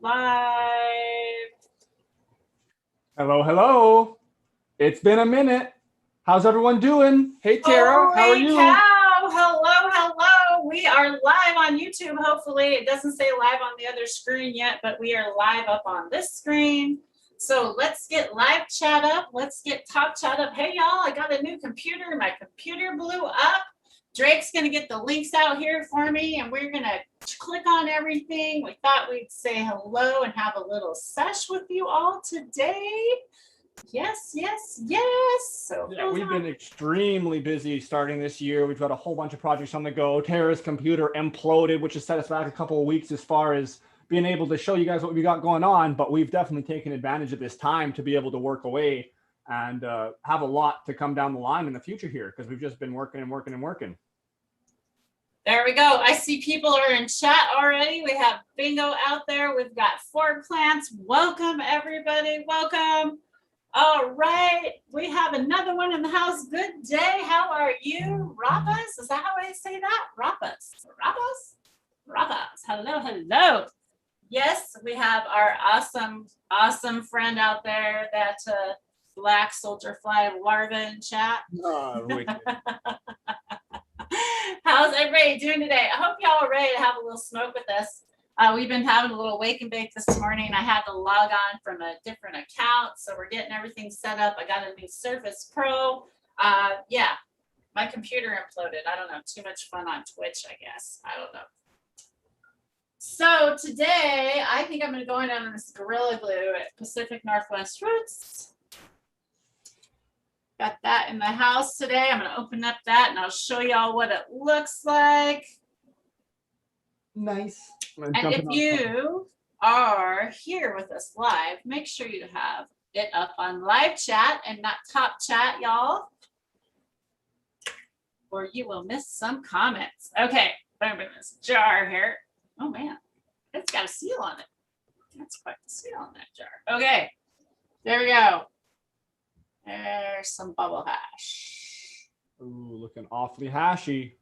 Live. Hello, hello. It's been a minute. How's everyone doing? Hey, Tara, how are you? Cow. Hello, hello. We are live on YouTube, hopefully. It doesn't say live on the other screen yet, but we are live up on this screen. So let's get live chat up. Let's get top chat up. Hey, y'all, I got a new computer. My computer blew up. Drake's going to get the links out here for me, and we're going to click on everything. We thought we'd say hello and have a little sesh with you all today. Yes, yes, yes. So yeah, we've been extremely busy starting this year. We've got a whole bunch of projects on the go. Tara's computer imploded, which has set us back a couple of weeks as far as being able to show you guys what we got going on. But we've definitely taken advantage of this time to be able to work away and have a lot to come down the line in the future here, because we've just been working and working and working. There we go. I see people are in chat already. We have bingo out there. We've got 4 plants. Welcome, everybody. Welcome. All right. We have another one in the house. Good day. How are you? Rapas? Is that how I say that? Rapas. Rapas? Rapas. Hello, hello. Yes, we have our awesome friend out there, that black soldier fly larva in chat. Oh, How's everybody doing today? I hope y'all are ready to have a little smoke with us. We've been having a little wake and bake this morning. I had to log on from a different account, so we're getting everything set up. I got a new SurfacePro. Yeah, my computer imploded. I don't know, too much fun on Twitch, I guess. I don't know. So today, I think I'm going to go in on this Gorilla Glue at Pacific Northwest Roots. Got that in the house today. I'm going to open up that and I'll show y'all what it looks like. Nice. And if you are here with us live, make sure you have it up on live chat and not top chat, y'all, or you will miss some comments. Okay, open this jar here. Oh man, it's got a seal on it. That's quite the seal on that jar. Okay, there we go. There's some bubble hash. Ooh, looking awfully hashy.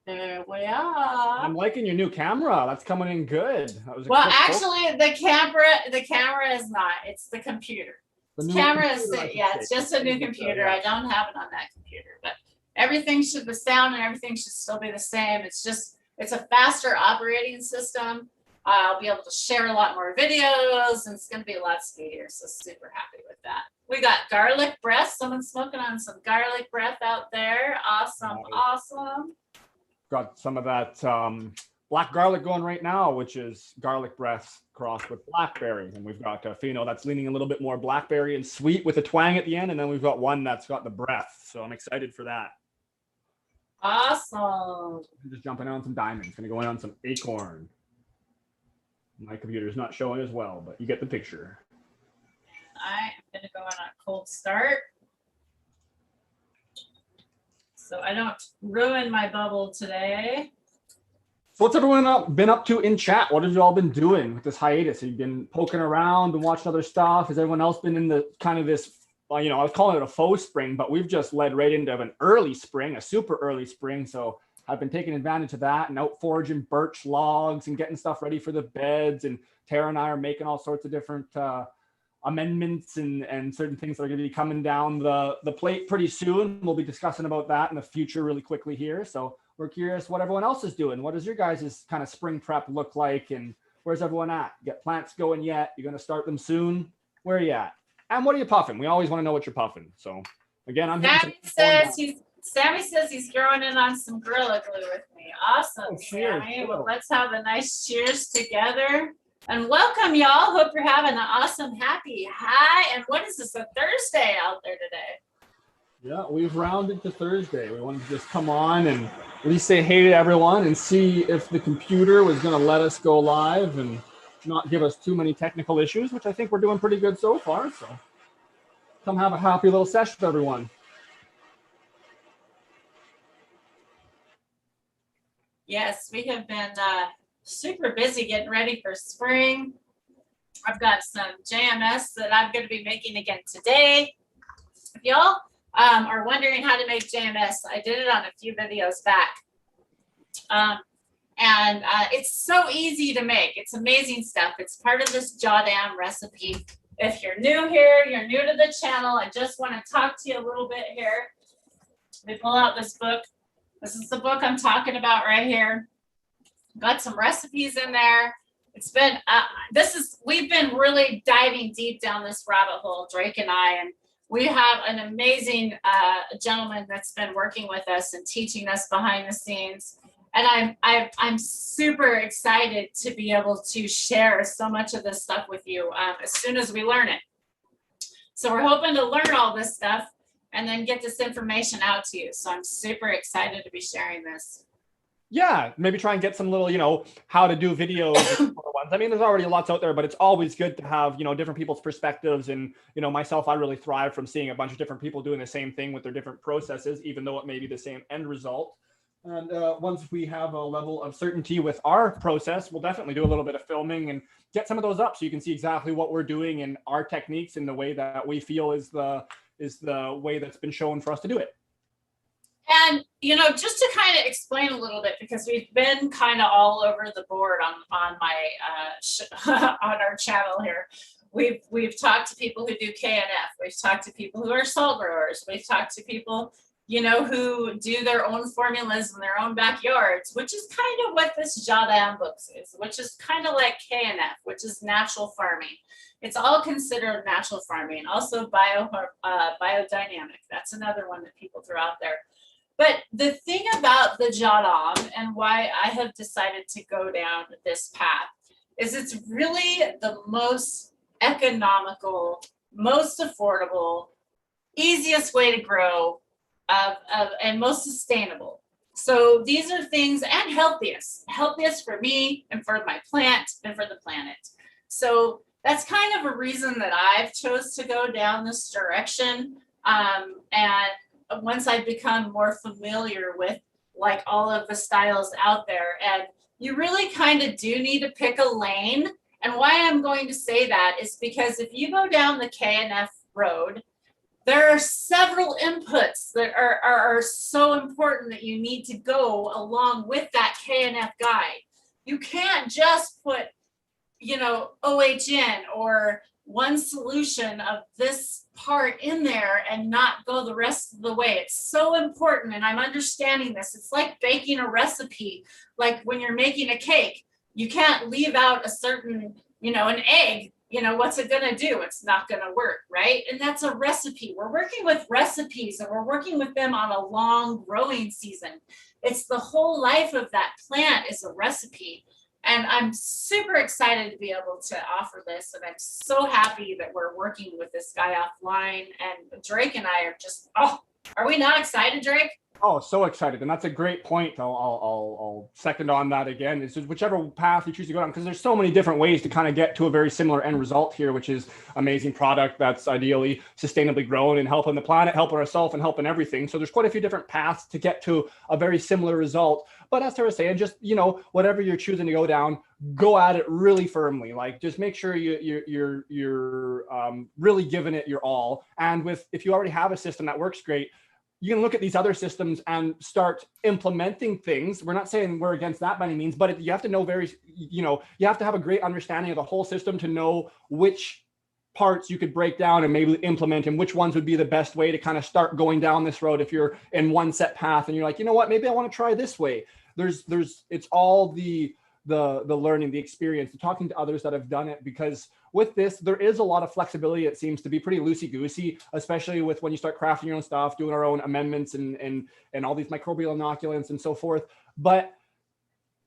There we are. I'm liking your new camera. That's coming in good. That was well, actually, the camera is not. It's the computer. The camera is, yeah, it's just a new computer. I don't have it on that computer, but everything should, the sound and everything should still be the same. It's just, it's a faster operating system. I'll be able to share a lot more videos, and it's going to be a lot speedier. So super happy with that. We got garlic breath. Someone's smoking on some garlic breath out there. Awesome, awesome. Got some of that black garlic going right now, which is garlic breath crossed with blackberry. And we've got a pheno that's leaning a little bit more blackberry and sweet with a twang at the end. And then we've got one that's got the breath. So I'm excited for that. Awesome. I'm just jumping on some diamonds. Gonna go in on some acorn. My computer's not showing as well, but you get the picture. I am gonna go on a cold start, so I don't ruin my bubble today. So what's everyone been up to in chat? What have you all been doing with this hiatus? Have you been poking around and watching other stuff? Has everyone else been in the kind of this, you know, I was calling it a faux spring, but we've just led right into an early spring, a super early spring. So I've been taking advantage of that and out foraging birch logs and getting stuff ready for the beds. And Tara and I are making all sorts of different amendments and certain things that are going to be coming down the plate pretty soon. We'll be discussing about that in the future really quickly here. So we're curious what everyone else is doing. What does your guys' kind of spring prep look like, and where's everyone at? You got plants going yet? You're going to start them soon? Where are you at? And what are you puffing? We always want to know what you're puffing. So again, I'm Sammy says he's throwing in on some Gorilla Glue with me. Awesome, oh, cheers. Sammy. Well, let's have a nice cheers together. And welcome, y'all. Hope you're having an awesome, happy high. And what is this, a Thursday out there today? Yeah, we've rounded to Thursday. We wanted to just come on and at least say hey to everyone and see if the computer was going to let us go live and not give us too many technical issues, which I think we're doing pretty good so far. So come have a happy little session with everyone. Yes, we have been super busy getting ready for spring. I've got some JMS that I'm going to be making again today. If y'all are wondering how to make JMS, I did it on a few videos back. And it's so easy to make. It's amazing stuff. It's part of this Jawdam recipe. If you're new here, you're new to the channel, I just want to talk to you a little bit here. Let me pull out this book. This is the book I'm talking about right here. Got some recipes in there. It's been, we've been really diving deep down this rabbit hole, Drake and I, and we have an amazing gentleman that's been working with us and teaching us behind the scenes. And I'm super excited to be able to share so much of this stuff with you as soon as we learn it. So we're hoping to learn all this stuff and then get this information out to you. So I'm super excited to be sharing this. Yeah, maybe try and get some little, you know, how to do videos. Ones. I mean, there's already lots out there, but it's always good to have, you know, different people's perspectives. And, you know, myself, I really thrive from seeing a bunch of different people doing the same thing with their different processes, even though it may be the same end result. And once we have a level of certainty with our process, we'll definitely do a little bit of filming and get some of those up so you can see exactly what we're doing and our techniques in the way that we feel is the way that's been shown for us to do it. And, you know, just to kind of explain a little bit, because we've been kind of all over the board on my on our channel here. We've talked to people who do KNF. We've talked to people who are salt growers. We've talked to people, you know, who do their own formulas in their own backyards, which is kind of what this Jawdam book is, which is kind of like KNF, which is natural farming. It's all considered natural farming. Also biodynamic. That's another one that people throw out there. But the thing about the Jawdam and why I have decided to go down this path is it's really the most economical, most affordable, easiest way to grow and most sustainable. So these are things, and healthiest for me and for my plant and for the planet. So that's kind of a reason that I've chose to go down this direction. And once I've become more familiar with like all of the styles out there, and you really kind of do need to pick a lane. And why I'm going to say that is because if you go down the KNF road, there are several inputs that are so important that you need to go along with that KNF guide. You can't just put, you know, OHN or one solution of this part in there and not go the rest of the way. It's so important, and I'm understanding this. It's like baking a recipe. Like when you're making a cake, you can't leave out a certain, you know, an egg. You know, what's it going to do? It's not going to work, right? And that's a recipe. We're working with recipes, and we're working with them on a long growing season. It's the whole life of that plant is a recipe. And I'm super excited to be able to offer this. And I'm so happy that we're working with this guy offline. And Drake and I are just, oh, are we not excited, Drake? Oh, so excited. And that's a great point. I'll second on that again. It's just whichever path you choose to go down, because there's so many different ways to kind of get to a very similar end result here, which is amazing product that's ideally sustainably grown and helping the planet, helping ourselves, and helping everything. So there's quite a few different paths to get to a very similar result. But as Tara was saying, just, you know, whatever you're choosing to go down, go at it really firmly. Like, just make sure you're really giving it your all. And if you already have a system that works great, you can look at these other systems and start implementing things. We're not saying we're against that by any means, but you have to know you have to have a great understanding of the whole system to know which parts you could break down and maybe implement, and which ones would be the best way to kind of start going down this road. If you're in one set path and you're like, you know what, maybe I want to try this way. It's all the learning, the experience, the talking to others that have done it, because with this, there is a lot of flexibility. It seems to be pretty loosey-goosey, especially with when you start crafting your own stuff, doing our own amendments and all these microbial inoculants and so forth. But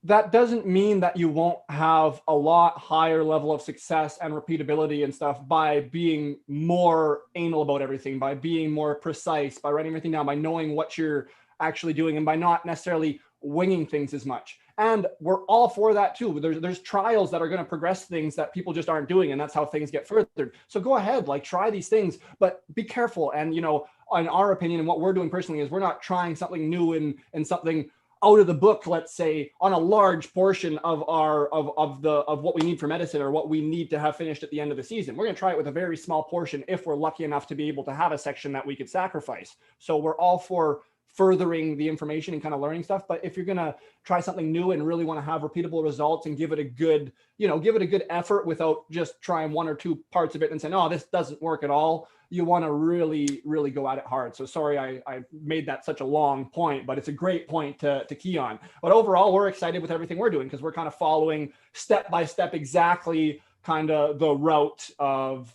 that doesn't mean that you won't have a lot higher level of success and repeatability and stuff by being more anal about everything, by being more precise, by writing everything down, by knowing what you're actually doing, and by not necessarily winging things as much. And we're all for that too. There's trials that are going to progress things that people just aren't doing, and that's how things get furthered. So go ahead, like, try these things, but be careful. And, you know, in our opinion, and what we're doing personally is we're not trying something new and something out of the book, let's say, on a large portion of what we need for medicine, or what we need to have finished at the end of the season. We're going to try it with a very small portion if we're lucky enough to be able to have a section that we could sacrifice. So we're all for furthering the information and kind of learning stuff. But if you're going to try something new and really want to have repeatable results and give it a good, give it a good effort without just trying one or two parts of it and saying, oh, this doesn't work at all. You want to really, really go at it hard. So sorry, I made that such a long point, but it's a great point to key on. But overall, we're excited with everything we're doing because we're kind of following step by step exactly kind of the route of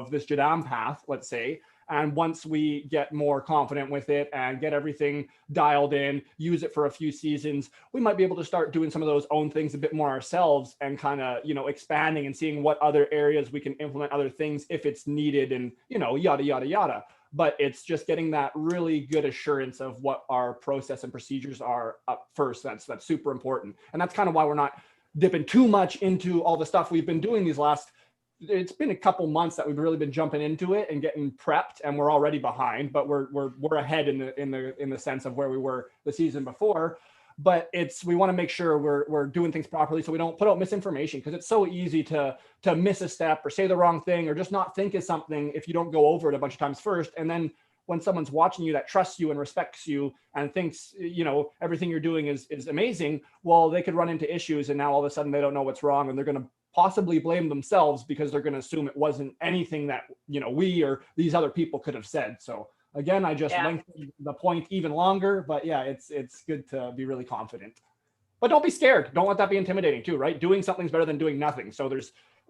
this Jadam path, let's say. And once we get more confident with it and get everything dialed in, use it for a few seasons, we might be able to start doing some of those own things a bit more ourselves and kind of, expanding and seeing what other areas we can implement other things if it's needed and, yada, yada, yada. But it's just getting that really good assurance of what our process and procedures are up first. That's super important. And that's kind of why we're not dipping too much into all the stuff we've been doing it's been a couple months that we've really been jumping into it and getting prepped, and we're already behind, but we're ahead in the sense of where we were the season before. But we want to make sure we're doing things properly so we don't put out misinformation, because it's so easy to miss a step or say the wrong thing or just not think of something if you don't go over it a bunch of times first. And then when someone's watching you that trusts you and respects you and thinks, everything you're doing is amazing, well, they could run into issues and now all of a sudden they don't know what's wrong and they're going to possibly blame themselves because they're going to assume it wasn't anything that, we or these other people could have said. So again, I just lengthened the point even longer, but yeah, it's good to be really confident. But don't be scared. Don't let that be intimidating too, right? Doing something's better than doing nothing. So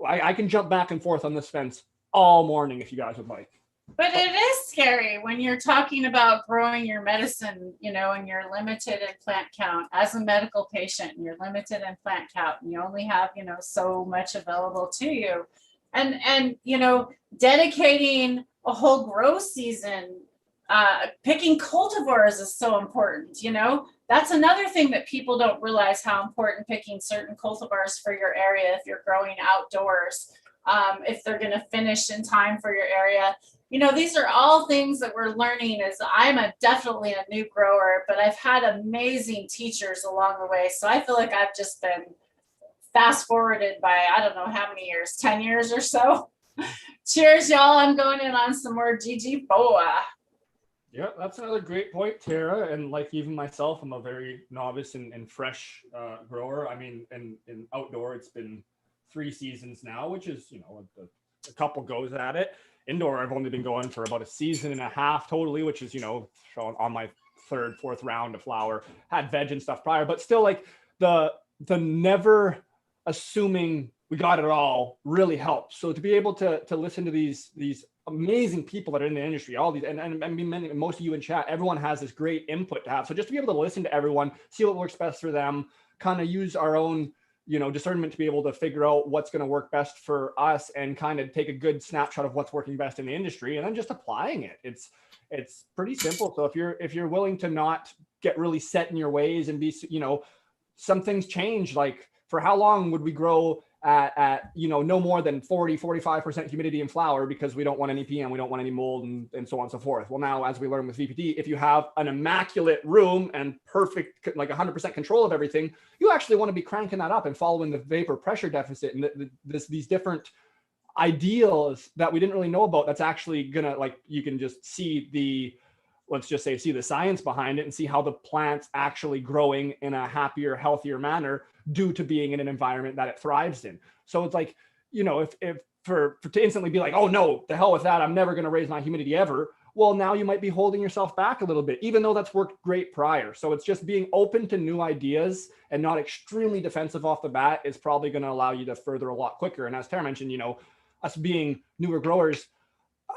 I can jump back and forth on this fence all morning if you guys would like. But it is scary when you're talking about growing your medicine, and you're limited in plant count as a medical patient, and you're limited in plant count, and you only have, so much available to you. And dedicating a whole grow season, picking cultivars is so important, That's another thing that people don't realize, how important picking certain cultivars for your area if you're growing outdoors, if they're going to finish in time for your area. These are all things that we're learning as I'm definitely a new grower, but I've had amazing teachers along the way. So I feel like I've just been fast forwarded by, I don't know how many years, 10 years or so. Cheers, y'all. I'm going in on some more GG Boa. Yeah, that's another great point, Tara. And like even myself, I'm a very novice and fresh grower. I mean, in outdoor, it's been 3 seasons now, which is, a couple goes at it. Indoor, I've only been going for about a season and a half totally, which is, on my 3rd, 4th round of flower. Had veg and stuff prior, but still like the never assuming we got it all really helps. So to be able to listen to these amazing people that are in the industry, all these, and I mean, most of you in chat, everyone has this great input to have. So just to be able to listen to everyone, see what works best for them, kind of use our own discernment to be able to figure out what's going to work best for us and kind of take a good snapshot of what's working best in the industry and then just applying it. It's pretty simple. So if you're willing to not get really set in your ways and be, some things change. Like for how long would we grow at no more than 45% humidity in flower because we don't want any PM, we don't want any mold and so on and so forth. Well, now, as we learn with VPD, if you have an immaculate room and perfect, like 100% control of everything, you actually want to be cranking that up and following the vapor pressure deficit and these different ideals that we didn't really know about. That's actually gonna, like, you can just see the science behind it and see how the plant's actually growing in a happier, healthier manner due to being in an environment that it thrives in. So it's like, if to instantly be like, oh no, the hell with that, I'm never going to raise my humidity ever. Well, now you might be holding yourself back a little bit, even though that's worked great prior. So it's just being open to new ideas and not extremely defensive off the bat is probably going to allow you to further a lot quicker. And as Tara mentioned, us being newer growers,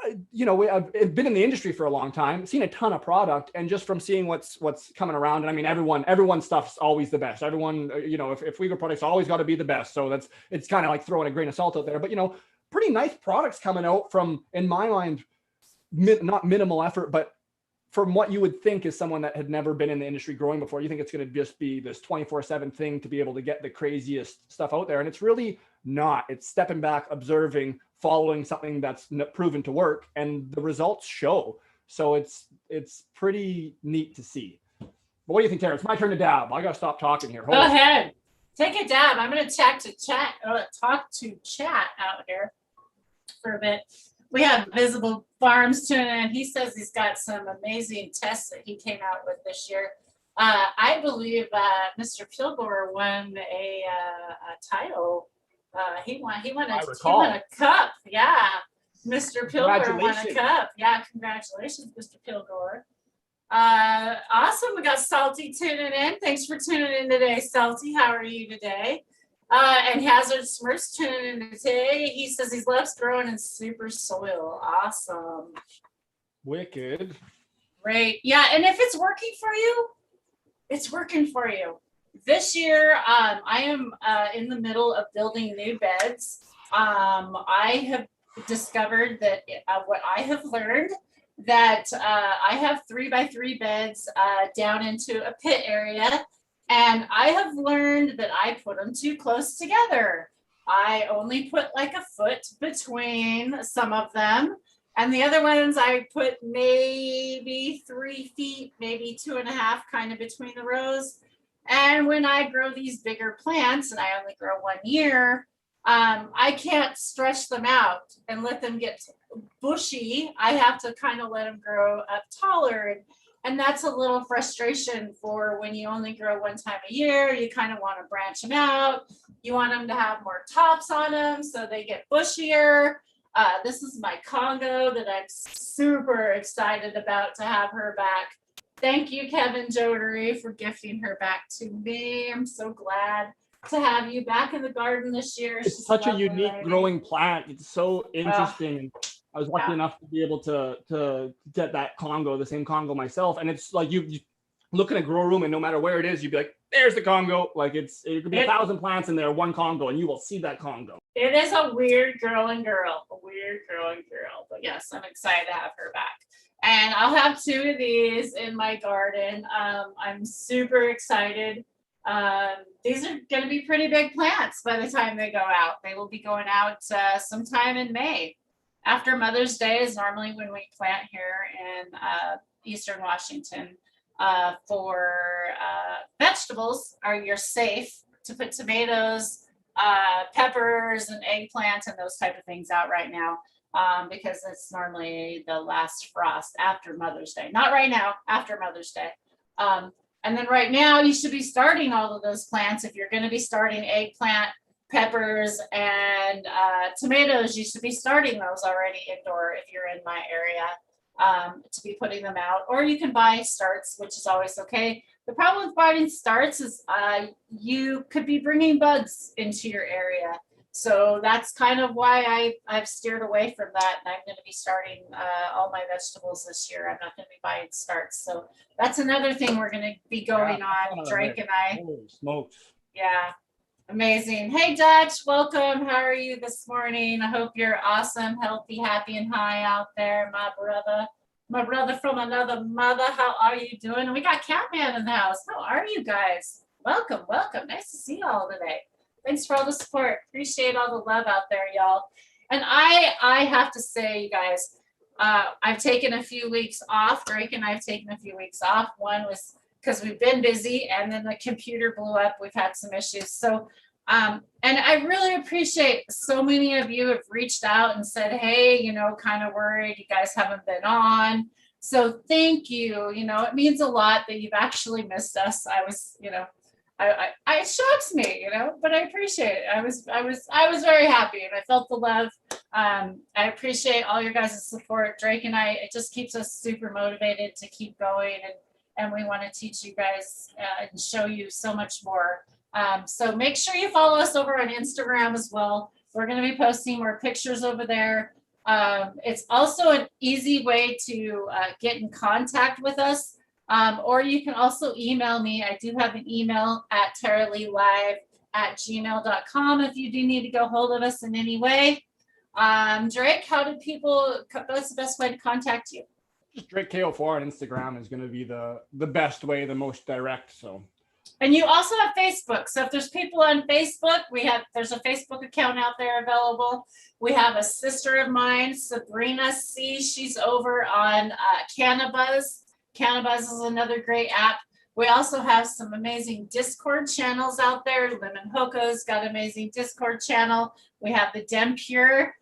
I've been in the industry for a long time, seen a ton of product, and just from seeing what's coming around. And I mean, everyone's stuff's always the best. Everyone, if we grow products, always got to be the best. So it's kind of like throwing a grain of salt out there. But pretty nice products coming out from, in my mind, not minimal effort, but from what you would think is someone that had never been in the industry growing before. You think it's going to just be this 24/7 thing to be able to get the craziest stuff out there, and it's really not. It's stepping back, observing, following something that's proven to work, and the results show. So it's pretty neat to see. But what do you think, Tara? It's my turn to dab. I gotta stop talking here. Go ahead, take a dab. I'm gonna talk to chat out here for a bit. We have Visible Farms tuning in. He says he's got some amazing tests that he came out with this year. I believe Mr. Kilgore won a title. He won a cup. Yeah. Mr. Kilgore won a cup. Yeah, congratulations, Mr. Kilgore. Awesome. We got Salty tuning in. Thanks for tuning in today, Salty. How are you today? And Hazard Smurfs tuning in today. He says he loves growing in super soil. Awesome. Wicked. Great. Yeah, and if it's working for you, it's working for you. This year, I am in the middle of building new beds. I have discovered that what I have learned that I have 3x3 beds down into a pit area, and I have learned that I put them too close together. I only put like a foot between some of them, and the other ones I put maybe 3 feet, maybe 2.5 kind of between the rows. And when I grow these bigger plants, and I only grow 1 year, I can't stretch them out and let them get bushy. I have to kind of let them grow up taller. And that's a little frustration for when you only grow 1 time a year. You kind of want to branch them out. You want them to have more tops on them so they get bushier. This is my Congo that I'm super excited about to have her back. Thank you, Kevin Jodery, for gifting her back to me. I'm so glad to have you back in the garden this year. It's such a unique growing plant. It's so interesting. I was lucky enough to be able to get that Congo, the same Congo myself. And it's like you look in a grow room, and no matter where it is, you'd be like, there's the Congo. Like it could be 1,000 plants in there, 1 Congo, and you will see that Congo. It is a weird growing girl, But yes, I'm excited to have her back. And I'll have 2 of these in my garden. I'm super excited. These are going to be pretty big plants by the time they go out. They will be going out sometime in May. After Mother's Day is normally when we plant here in Eastern Washington for vegetables. You're safe to put tomatoes, peppers, and eggplant and those type of things out right now. Because it's normally the last frost after Mother's Day. Not right now, after Mother's Day. And then right now, you should be starting all of those plants. If you're going to be starting eggplant, peppers, and tomatoes, you should be starting those already indoor if you're in my area to be putting them out. Or you can buy starts, which is always okay. The problem with buying starts is you could be bringing bugs into your area. So that's kind of why I've steered away from that, and I'm going to be starting all my vegetables this year. I'm not going to be buying starts. So that's another thing we're going to be going on, Drake and I. Holy smokes. Yeah, amazing. Hey, Dutch, welcome. How are you this morning? I hope you're awesome, healthy, happy, and high out there, my brother. My brother from another mother. How are you doing? And we got Catman in the house. How are you guys? Welcome, welcome. Nice to see you all today. Thanks for all the support. Appreciate all the love out there, y'all. And I have to say, you guys, I've taken a few weeks off. Drake and I have taken a few weeks off. One was because we've been busy, and then the computer blew up. We've had some issues. So, and I really appreciate so many of you have reached out and said, hey, kind of worried you guys haven't been on. So thank you. It means a lot that you've actually missed us. I was, it shocks me, but I appreciate it. I was very happy, and I felt the love. I appreciate all your guys' support. Drake and I, it just keeps us super motivated to keep going, and we want to teach you guys and show you so much more. So make sure you follow us over on Instagram as well. We're going to be posting more pictures over there. It's also an easy way to get in contact with us. Or you can also email me. I do have an email at taralee@gmail.com if you do need to go hold of us in any way. Drake, what's the best way to contact you? Just Drake KO4 on Instagram is going to be the best way, the most direct. So. And you also have Facebook. So if there's people on Facebook, there's a Facebook account out there available. We have a sister of mine, Sabrina C. She's over on Cannabuzz. Cannabuzz is another great app. We also have some amazing Discord channels out there. Lemon Hoko's got an amazing Discord channel. We have the Dem Pure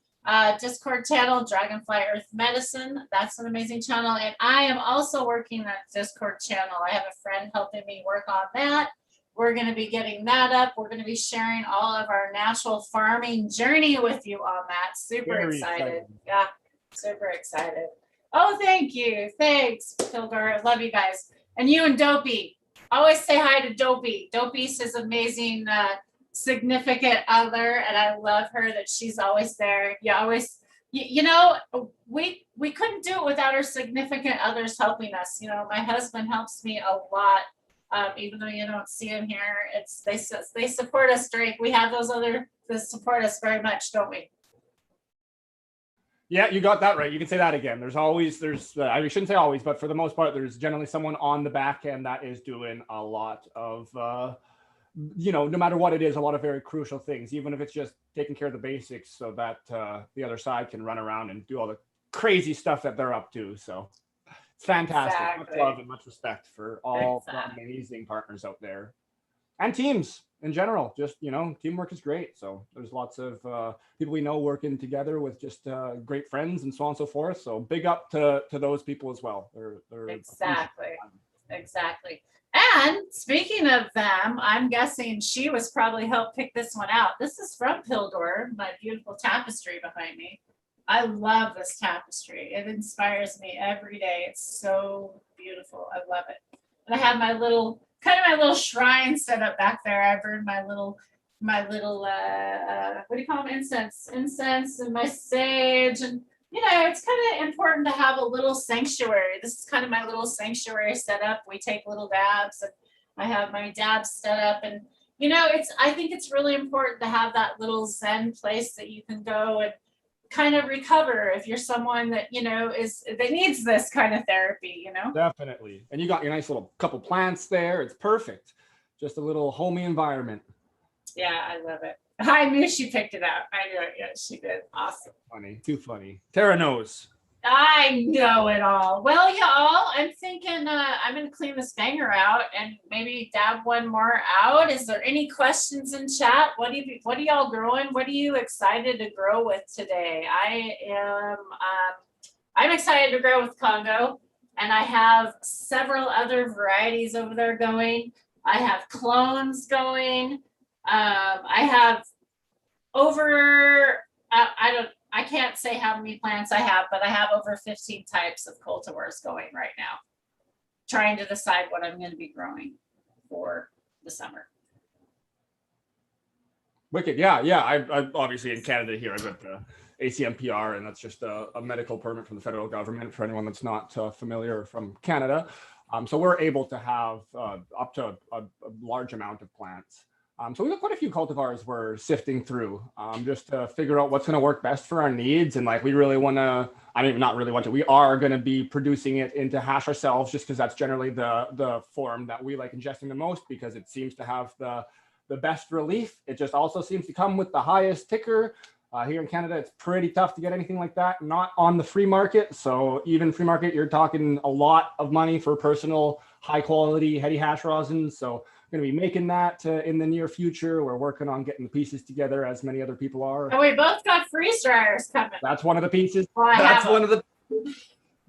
Discord channel, Dragonfly Earth Medicine. That's an amazing channel. And I am also working that Discord channel. I have a friend helping me work on that. We're going to be getting that up. We're going to be sharing all of our natural farming journey with you on that. Super excited. Yeah, super excited. Oh, thank you. Thanks, Pilgar. I love you guys. And you and Dopey. Always say hi to Dopey. Dopey's his amazing significant other, and I love her that she's always there. You always, you know, we couldn't do it without our significant others helping us. You know, my husband helps me a lot. Even though you don't see him here, they support us, Drake. We have those other that support us very much, don't we? Yeah, you got that right. You can say that again. There's I shouldn't say always, but for the most part, there's generally someone on the back end that is doing a lot of, no matter what it is, a lot of very crucial things, even if it's just taking care of the basics so that the other side can run around and do all the crazy stuff that they're up to. So it's fantastic. Exactly. Much love and much respect for all the amazing partners out there and teams in general. Just, teamwork is great. So there's lots of people we know working together with just great friends and so on and so forth. So big up to those people as well. They're exactly. And speaking of them, I'm guessing she was probably helped pick this one out. This is from Pildor, my beautiful tapestry behind me. I love this tapestry. It inspires me every day. It's so beautiful. I love it. And I have my little shrine set up back there. I burned my little what do you call them? Incense and my sage. And it's kind of important to have a little sanctuary. This is kind of my little sanctuary set up. We take little dabs, and I have my dabs set up. And I think it's really important to have that little Zen place that you can go and kind of recover if you're someone that that needs this kind of therapy. Definitely. And you got your nice little couple plants there. It's perfect. Just a little homey environment. Yeah, I love it. I knew she picked it out. I knew it. Yeah, she did. Awesome. Funny. Too funny. Tara knows. I know it all. Well, y'all, I'm thinking I'm going to clean this banger out and maybe dab one more out. Is there any questions in chat? What are y'all growing? What are you excited to grow with today? I'm excited to grow with Congo, and I have several other varieties over there going. I have clones going. I have I can't say how many plants I have, but I have over 15 types of cultivars going right now, trying to decide what I'm going to be growing for the summer. Wicked. Yeah. I'm obviously in Canada here. I've got the ACMPR, and that's just a medical permit from the federal government for anyone that's not familiar from Canada. So we're able to have up to a large amount of plants. So we've got quite a few cultivars we're sifting through just to figure out what's going to work best for our needs. And we really want to, we are going to be producing it into hash ourselves, just because that's generally the form that we like ingesting the most, because it seems to have the best relief. It just also seems to come with the highest ticker. Here in Canada, it's pretty tough to get anything like that, not on the free market. So even free market, you're talking a lot of money for personal, high quality, heady hash rosin. So going to be making that in the near future. We're working on getting the pieces together, as many other people are. And we both got freeze dryers coming. That's one of the pieces.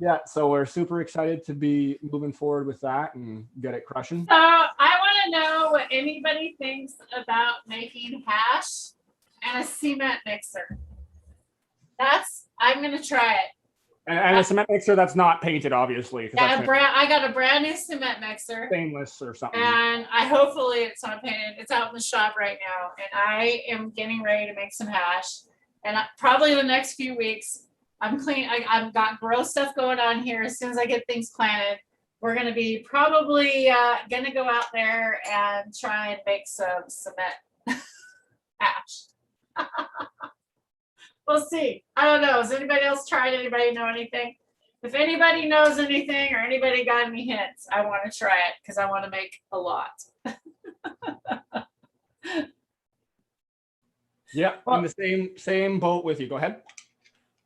Yeah, so we're super excited to be moving forward with that and get it crushing. So I want to know what anybody thinks about making hash and a cement mixer. I'm going to try it. And a cement mixer that's not painted, obviously. Yeah, I got a brand new cement mixer. Stainless or something. And hopefully it's not painted. It's out in the shop right now. And I am getting ready to make some hash. And probably in the next few weeks, I'm clean. I've got grow stuff going on here. As soon as I get things planted, we're going to be probably going to go out there and try and make some cement hash. We'll see. I don't know. Has anybody else tried? Anybody know anything? If anybody knows anything or anybody got any hints, I want to try it because I want to make a lot. Yeah, well, in the same boat with you. Go ahead.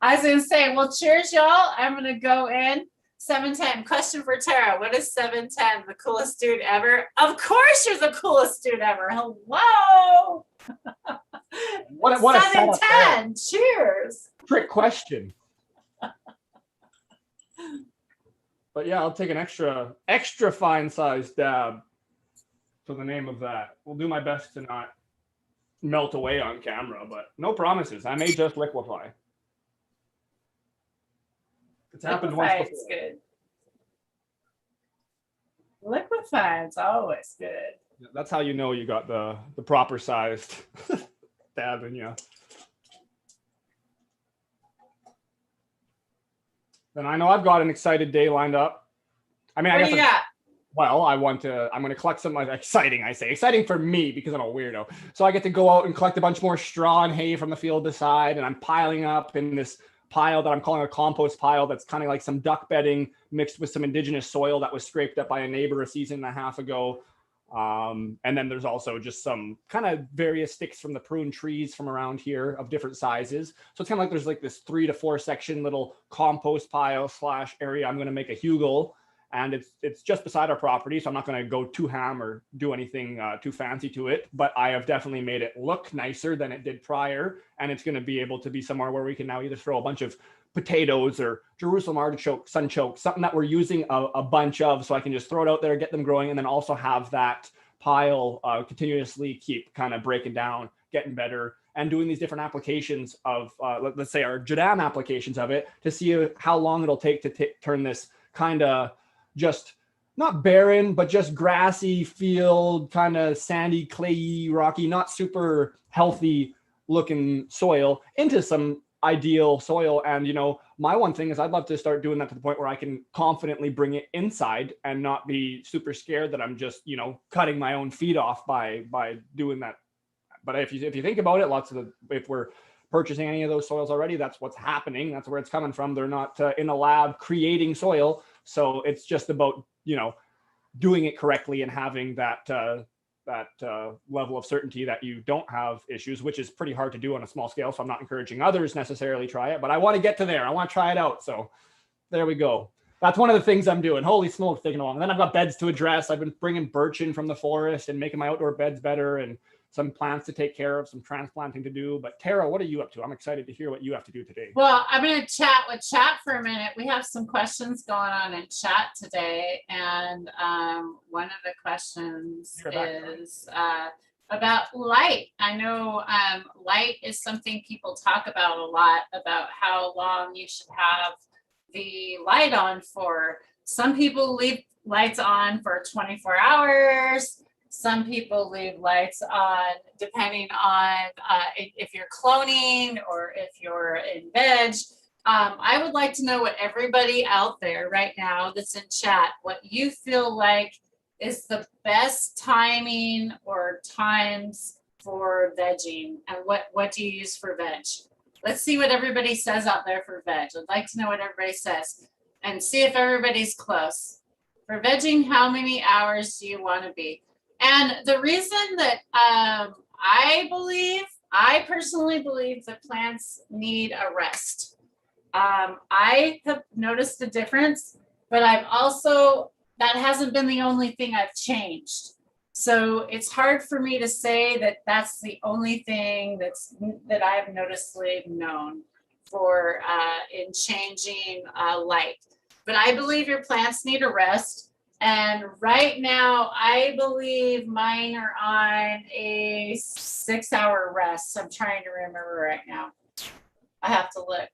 I was going to say, well, cheers, y'all. I'm going to go in. 710. Question for Tara. What is 710? The coolest dude ever? Of course you're the coolest dude ever. Hello. What 710. Cheers. Trick question. But yeah, I'll take an extra fine size dab for the name of that. We'll do my best to not melt away on camera, but no promises. I may just liquefy. It's happened once before. Liquefy's good. Liquefy, it's always good. That's how you know you got the proper sized dab in you. Then I know I've got an excited day lined up. I mean, What do you got? Well, I'm going to collect some exciting, I say. Exciting for me because I'm a weirdo. So I get to go out and collect a bunch more straw and hay from the field beside, and I'm piling up in this pile that I'm calling a compost pile that's kind of like some duck bedding mixed with some indigenous soil that was scraped up by a neighbor a season and a half ago. And then there's also just some kind of various sticks from the prune trees from around here of different sizes. So it's kind of like there's like this 3 to 4 section little compost pile / area. I'm going to make a hugel, and it's just beside our property. So I'm not going to go too ham or do anything too fancy to it, but I have definitely made it look nicer than it did prior. And it's going to be able to be somewhere where we can now either throw a bunch of potatoes or Jerusalem artichoke, sunchoke, something that we're using a bunch of, so I can just throw it out there, get them growing, and then also have that pile continuously keep kind of breaking down, getting better, and doing these different applications of, let's say our Jadam applications of it to see how long it'll take to turn this kind of just not barren, but just grassy field, kind of sandy, clayey, rocky, not super healthy looking soil into some ideal soil. And my one thing is I'd love to start doing that to the point where I can confidently bring it inside and not be super scared that I'm just cutting my own feet off by doing that. But if you think about it, if we're purchasing any of those soils already, that's what's happening. That's where it's coming from. They're not in a lab creating soil, so it's just about doing it correctly and having that level of certainty that you don't have issues, which is pretty hard to do on a small scale. So I'm not encouraging others necessarily try it, but I want to get to there. I want to try it out. So there we go. That's one of the things I'm doing. Holy smokes, taking long. And then I've got beds to address. I've been bringing birch in from the forest and making my outdoor beds better, and some plants to take care of, some transplanting to do. But Tara, what are you up to? I'm excited to hear what you have to do today. Well, I'm going to chat with chat for a minute. We have some questions going on in chat today. And one of the questions is about light. I know light is something people talk about a lot, about how long you should have the light on for. Some people leave lights on for 24 hours. Some people leave lights on depending on if you're cloning or if you're in veg. I would like to know what everybody out there right now that's in chat, what you feel like is the best timing or times for vegging, and what do you use for veg? Let's see what everybody says out there for veg. I'd like to know what everybody says and see if everybody's close. For vegging, how many hours do you want to be? And the reason that I personally believe that plants need a rest. I have noticed a difference, but that hasn't been the only thing I've changed. So it's hard for me to say that that's the only thing that I've noticeably known for in changing light. But I believe your plants need a rest. And right now, I believe mine are on a 6-hour rest. I'm trying to remember right now. I have to look.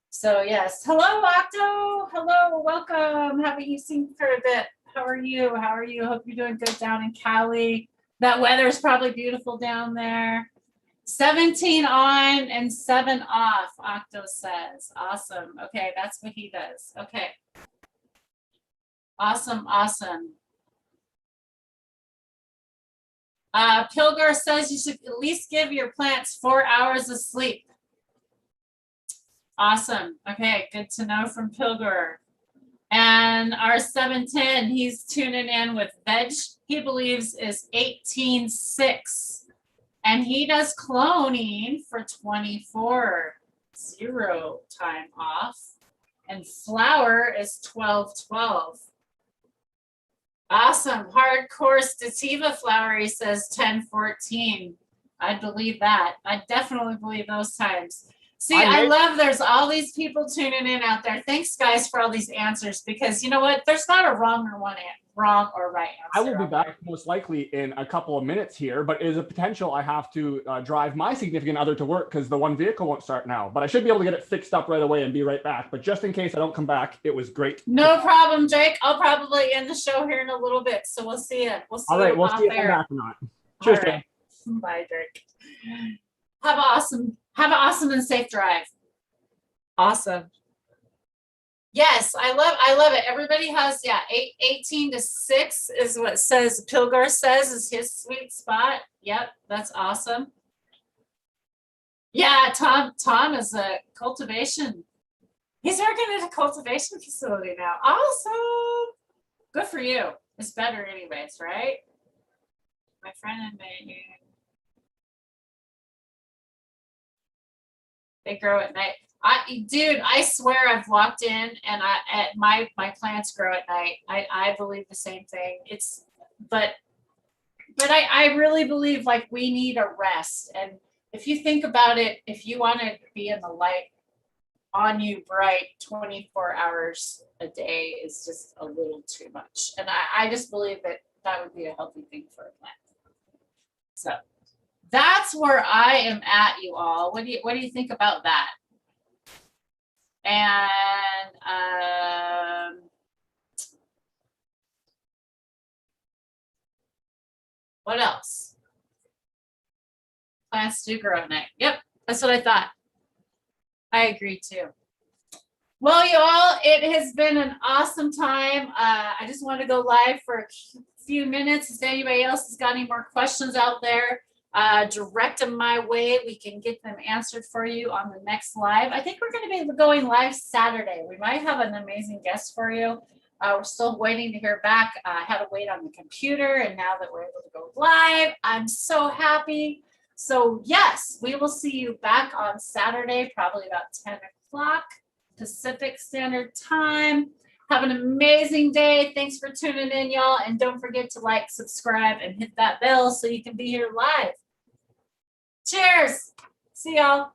So yes, hello, Octo. Hello, welcome. Haven't you seen for a bit? How are you? Hope you're doing good down in Cali. That weather is probably beautiful down there. 17 on and 7 off, Octo says. Awesome. Okay, that's what he does. Okay. Awesome. Pilgar says you should at least give your plants 4 hours of sleep. Awesome. Okay, good to know from Pilgar. And our 710, he's tuning in with veg, he believes is 18.6. And he does cloning for 24, 0 time off. And flower is 12.12. Awesome. Hardcore sativa flower, he says 10.14. I believe that. I definitely believe those times. See, I love there's all these people tuning in out there. Thanks, guys, for all these answers, because you know what? There's not a wrong or right answer. I will be back most likely in a couple of minutes here, but is a potential I have to drive my significant other to work because the one vehicle won't start now. But I should be able to get it fixed up right away and be right back. But just in case I don't come back, it was great. No problem, Jake. I'll probably end the show here in a little bit, so we'll see you. We'll see. All right, you we'll see if there. I'm back or not. Cheers, right. Bye, Jake. Have an awesome and safe drive. Awesome. Yes, I love it. Everybody has 18 to 6 is what says Pilgar says is his sweet spot. Yep, that's awesome. Yeah, Tom is a cultivation. He's working at a cultivation facility now. Awesome. Good for you. It's better anyways, right? My friend and me. They grow at night. I swear I've walked in and my plants grow at night. I believe the same thing. But I really believe like we need a rest. And if you think about it, if you want to be in the light on you bright 24 hours a day is just a little too much. And I just believe that would be a healthy thing for a plant. So that's where I am at, you all. What do you think about that? And what else? Plants do grow at night. Yep, that's what I thought. I agree too. Well, you all, it has been an awesome time. I just want to go live for a few minutes. If anybody else has got any more questions out there, direct them my way. We can get them answered for you on the next live. I think we're going to be going live Saturday. We might have an amazing guest for you. We're still waiting to hear back. I had to wait on the computer, and now that we're able to go live, I'm so happy. So yes, we will see you back on Saturday, probably about 10 o'clock Pacific Standard Time. Have an amazing day. Thanks for tuning in, y'all. And don't forget to like, subscribe, and hit that bell so you can be here live. Cheers. See y'all.